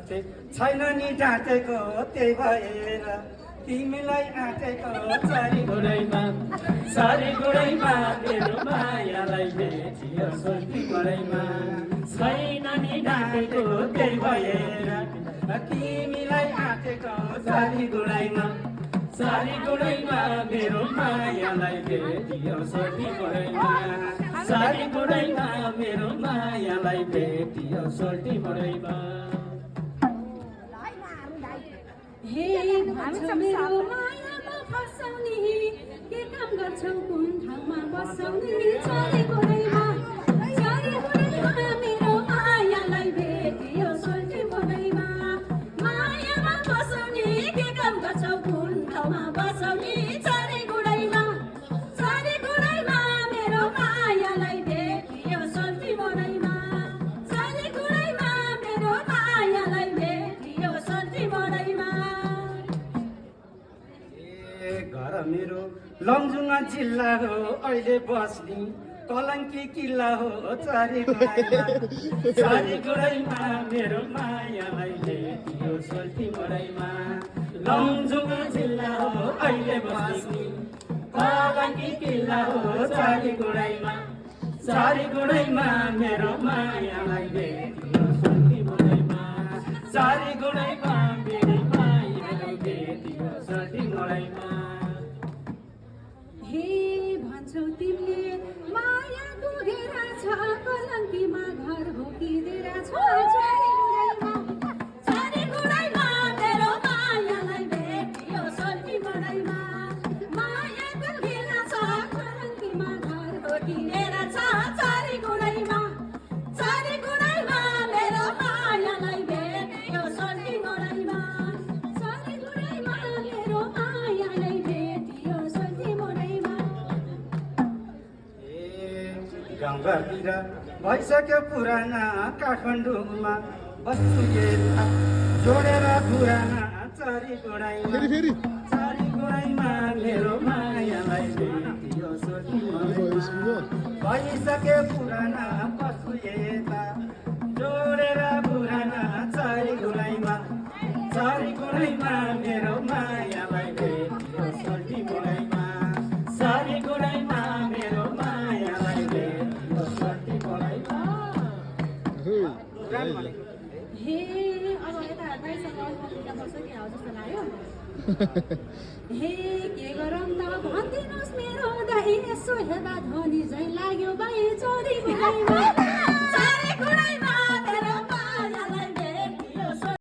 ढाँचे छैन नि ढाँटेको त्यही भएर तिमीलाई आँटेको चारी गुडैमा मेरो मायालाई भेटियो सोल्टी गुडैमा छैन नि ढाँटेको त्यही भएर तिमीलाई आँटेको चारी गुडैमा मेरो मायालाई भेटियो सोल्टी गुडैमा सारी गुडैमा मेरो मायालाई भेटियो सोल्टी गुडैमा हे भन्छौ मेरो मायामा फसाउने के काम गर्छौ कुन ठाउँमा बसाउने चरी गुडैमा मेरो मायालाई भेटियो सोल्टी गुडैमा मायामा फसाउने के काम गर्छौ कुन ठाउँमा बसाउने चरी गुडैमा मेरो मायालाई भेटियो सोल्टी गुडैमा मेरो मायालाई भेटियो सोल्टी गुडैमा घर मेरो लमजुङमा जिल्ला हो अहिले बस्ने कलङ्की किल्ला हो चारी गुडैमा मेरो मायालाई भेटियो सोल्टी गुडैमा लमजुङमा जिल्ला हो अहिले बस्ने कलङ्की किल्ला हो चारी गुडैमा मेरो मायालाई भेटियो सोल्टी गुडैमा मेरो मायालाई भेटियो सोल्टी गुडैमा हे भन्छौ तिमीले माया दुधेर छ कलङ्कीमा घर भोकिँदेर छ चारी गुडैमा मेरो मायालाई भेटियो सोल्टी गुडैमा माया दुधेर छ कलङ्कीमा घर भोकिँदेर छ चारी गुडैमा मेरो मायालाई भेटियो सोल्टी गुडैमा मेरो मायालाई भेटियो सोल्टी गुडैमा गाउँघरतिर भइसक्यो पुराना काठमाडौँमा बस्छु यता जोडेर पुराना चारी गुडैमा मेरो मायालाई भेटियो सोल्टी गुडैमा भइसक्यो पुराना बस्छु यता जोडेर पुराना चारी गुडैमा मेरो मायालाई भेटियो सोल्टी गुडैमा मेरो मायालाई भेटियो सोल्टी गुडैमा हे अब यता दाइसँग अलिकति पर्छ कि हो जस्तो लाग्यो हे के गरौँ त भनिदिनुहोस् मेरो दाइ यसो हेर्दा धनी झै लाग्यो भाइ चरी गुडैमा